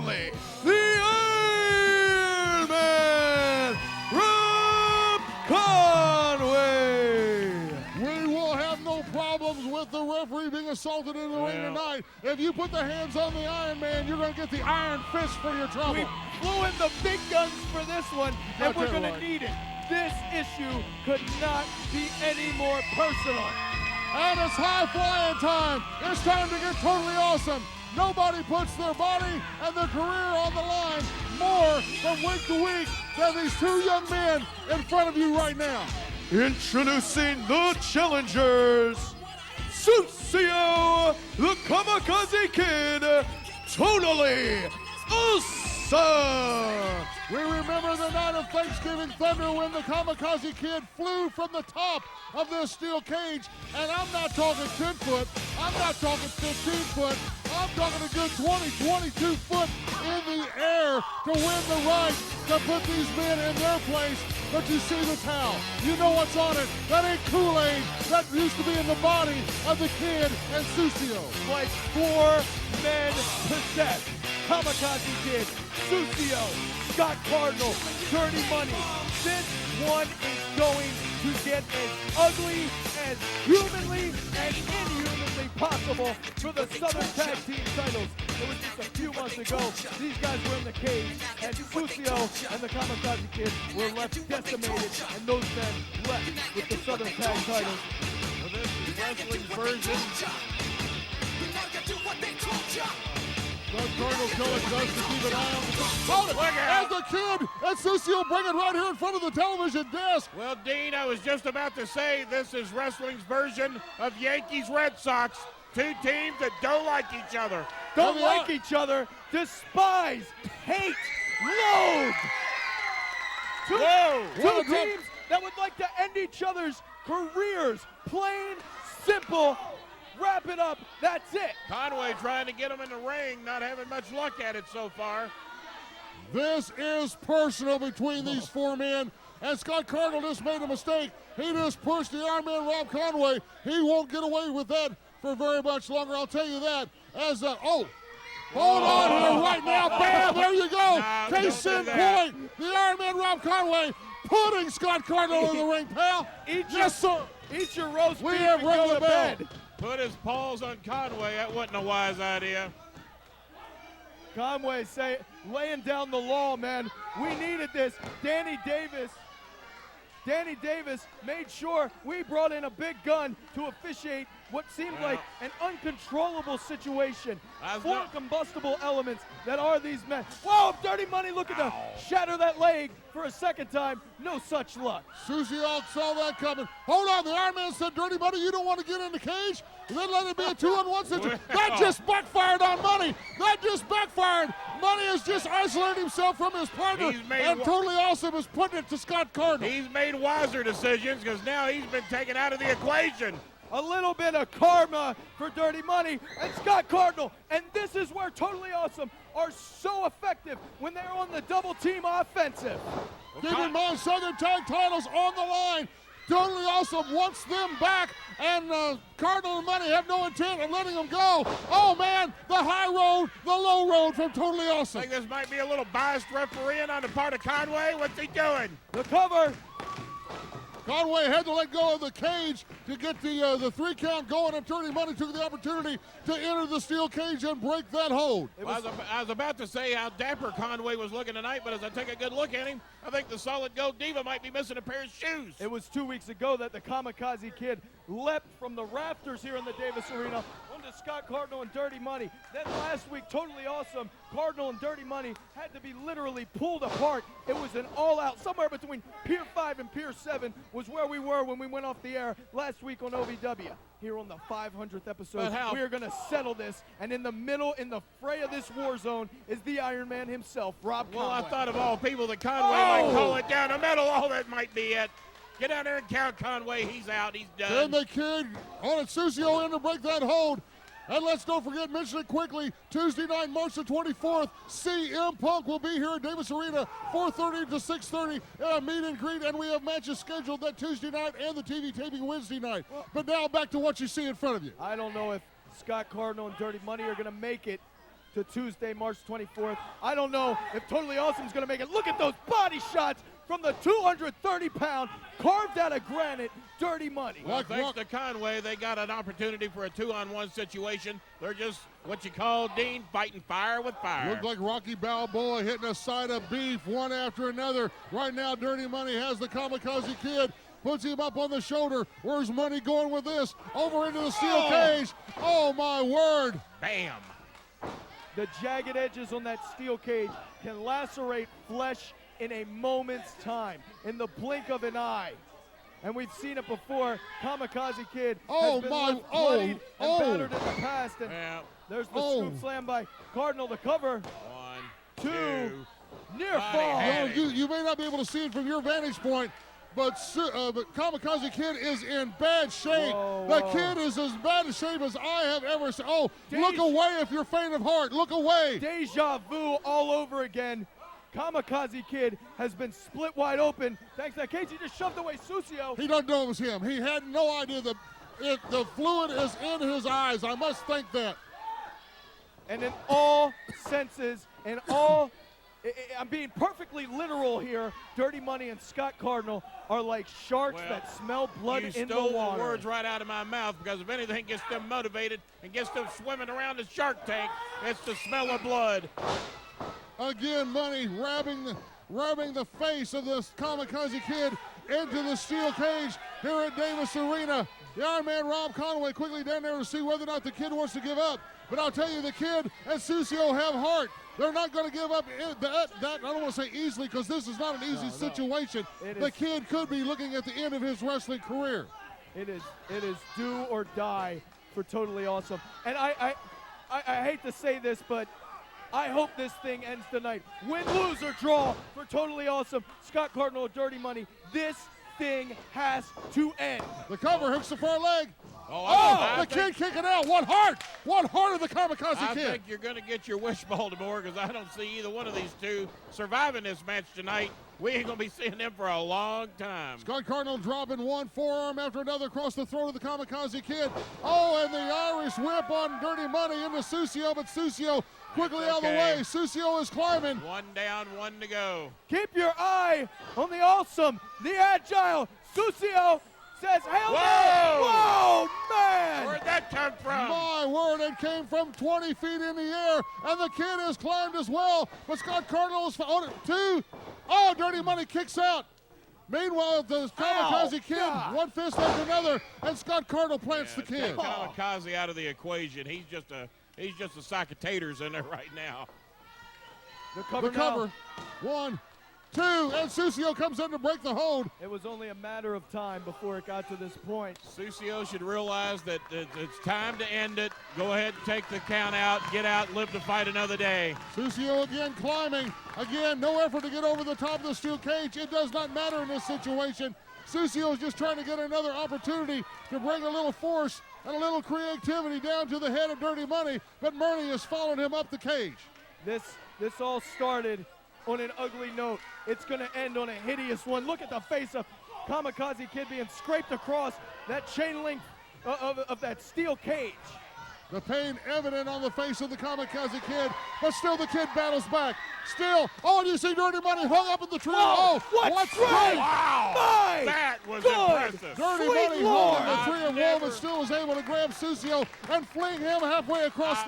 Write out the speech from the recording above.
only, the Iron Man, Rob Conway. We will have no problems with the referee being assaulted in the ring tonight. If you put the hands on the Iron Man, you're going to get the Iron Fist for your trouble. We flew in the big guns for this one, and we're going to need it. This issue could not be any more personal. And it's high flying time. It's time to get totally awesome. Nobody puts their body and their career on the line more from week to week than these two young men in front of you right now. Introducing the challengers, Sucio, the Kamikaze Kid, totally awesome. We remember the night of Thanksgiving Thunder when the Kamikaze Kid flew from the top of this steel cage, and I'm not talking 10 foot, I'm not talking 15 foot, I'm talking a good 20, 22 foot in the air to win the right to put these men in their place. But you see the towel, you know what's on it. That ain't Kool-Aid, that used to be in the body of the Kid and Sucio. Like 4 men possessed. Kamikaze Kid, Sucio, Scott Cardinal, Dirty Money. This one is going to get as ugly, as humanly, and inhumanly possible for the Southern Tag Team titles. It was just a few months ago, these guys were in the cage, and Sucio and the Kamikaze Kid were left decimated, and those men left with the Southern Tag titles. Well, this is wrestling's version. Doug Cardinal's going just to keep an eye on the as the Kid and Sucio bring it right here in front of the television desk. Well, Dean, I was just about to say this is wrestling's version of Yankees-Red Sox. Two teams that don't like each other. Don't like each other, despise, hate, loathe. Two teams that would like to end each other's careers. Plain, simple. Wrap it up. That's it. Conway trying to get him in the ring, not having much luck at it so far. This is personal between these 4 men, and Scott Cardinal just made a mistake. He just pushed the Iron Man Rob Conway. He won't get away with that for very much longer, I'll tell you that. Hold on here right now. Bam, there you go. Case in point. The Iron Man Rob Conway putting Scott Cardinal in the ring, pal. Yes, sir. Eat your roast beef We have and rung go the to bell. bed. Put his paws on Conway. That wasn't a wise idea. Conway laying down the law, man. We needed this. Danny Davis made sure we brought in a big gun to officiate what seemed like an uncontrollable situation. 4 combustible elements that are these men. Whoa, Dirty Money looking to shatter that leg for a second time. No such luck. Sucio saw that coming. Hold on, the Iron Man said, Dirty Money, you don't want to get in the cage? And then let it be a 2-on-1 situation. That just backfired on Money. That just backfired. Money has just isolated himself from his partner, and Totally Awesome is putting it to Scott Cardinal. He's made wiser decisions because now he's been taken out of the equation. A little bit of karma for Dirty Money and Scott Cardinal. And this is where Totally Awesome are so effective when they're on the double team offensive. Keep in mind, Southern Tag titles on the line. Totally Awesome wants them back, and Cardinal and Money have no intent of letting them go. Oh, man, the high road, the low road from Totally Awesome. I think this might be a little biased refereeing on the part of Conway. What's he doing? The cover. Conway had to let go of the cage to get the 3 count going, and Dirty Money took the opportunity to enter the steel cage and break that hold. I was about to say how dapper Conway was looking tonight, but as I take a good look at him, I think the Solid Gold Diva might be missing a pair of shoes. It was 2 weeks ago that the Kamikaze Kid leapt from the rafters here in the Davis Arena onto Scott Cardinal and Dirty Money. Then last week, Totally Awesome, Cardinal and Dirty Money had to be literally pulled apart. It was an all-out, somewhere between Pier 5 and Pier 7 was where we were when we went off the air last week on OVW. Here on the 500th episode, we are going to settle this, and in the middle, in the fray of this war zone, is the Iron Man himself, Rob Conway. Well, I thought of all people that Conway might call it down the middle. Oh, that might be it. Get down there and count Conway. He's out. He's done. Then the Kid on it, Sucio in to break that hold. And let's don't forget, mention it quickly, Tuesday night, March the 24th, CM Punk will be here at Davis Arena, 4:30 to 6:30, meet and greet, and we have matches scheduled that Tuesday night and the TV taping Wednesday night. But now back to what you see in front of you. I don't know if Scott Cardinal and Dirty Money are going to make it to Tuesday, March 24th. I don't know if Totally Awesome is going to make it. Look at those body shots from the 230-pound, carved out of granite, Dirty Money. Well, thanks to Conway, they got an opportunity for a 2-on-1 situation. They're just what you call, Dean, fighting fire with fire. Looked like Rocky Balboa hitting a side of beef one after another. Right now, Dirty Money has the Kamikaze Kid. Puts him up on the shoulder. Where's Money going with this? Over into the steel cage. Oh, my word. Bam. The jagged edges on that steel cage can lacerate flesh in a moment's time, in the blink of an eye. And we've seen it before. Kamikaze Kid has been left bloodied and battered in the past. And there's the scoop slam by Cardinal. The cover. 1, 2. Near Body fall. had Well, you may not be able to see it from your vantage point, but Kamikaze Kid is in bad shape. Whoa, the whoa. kid is as bad a shape as I have ever seen. Oh, look away if you're faint of heart. Look away. Deja vu all over again. Kamikaze Kid has been split wide open. Thanks to that cage, he just shoved away Susio. He doesn't know it was him. He had no idea the fluid is in his eyes. I must think that. And in all senses, in all, I'm being perfectly literal here, Dirty Money and Scott Cardinal are like sharks that smell blood in the You stole water. the words right out of my mouth, because if anything gets them motivated and gets them swimming around the shark tank, it's the smell of blood. Again, Money ramming the face of this Kamikaze Kid into the steel cage here at Davis Arena. The Iron Man Rob Conway quickly down there to see whether or not the kid wants to give up. But I'll tell you, the kid and Susio have heart. They're not going to give up that I don't want to say easily, because this is not an easy situation. The kid could be looking at the end of his wrestling career. It is do or die for Totally Awesome. And I hate to say this, but I hope this thing ends tonight. Win, lose, or draw for Totally Awesome. Scott Cardinal, Dirty Money. This thing has to end. The cover hooks the far leg. I The kid kicking out. One heart of the Kamikaze I Kid. think you're going to get your wish, Baltimore, because I don't see either one of these two surviving this match tonight. We ain't going to be seeing them for a long time. Scott Cardinal dropping one forearm after another across the throat of the Kamikaze Kid. Oh, and the Irish whip on Dirty Money into Susio, but Susio quickly out of the way. Susio is climbing. 1 down, 1 to go. Keep your eye on the awesome, the agile. Susio says, "Hail Mary!" Whoa, man! Where'd that come from? My word, it came from 20 feet in the air, and the kid has climbed as well. But Scott Cardinal is on it, 2. Oh, Dirty Money kicks out. Meanwhile, the Kamikaze Kid, one fist after another, and Scott Cardinal plants the kid. Take Kamikaze out of the equation. He's just a sack of taters in there right now. The cover. 1, 2, and Susio comes in to break the hold. It was only a matter of time before it got to this point. Susio should realize that it's time to end it. Go ahead and take the count out, get out, live to fight another day. Susio again climbing. Again, no effort to get over the top of the steel cage. It does not matter in this situation. Susio is just trying to get another opportunity to bring a little force and a little creativity down to the head of Dirty Money, but Murney has followed him up the cage. This all started on an ugly note. It's going to end on a hideous one. Look at the face of Kamikaze Kid being scraped across that chain link of that steel cage. The pain evident on the face of the Kamikaze Kid, but still the kid battles back. Still, and you see Dirty Money hung up in the tree. Whoa, what strength! Wow! My That was good impressive. Dirty Sweet Money Lord. hung in the tree of woe, but still was able to grab Susio and fling him halfway across.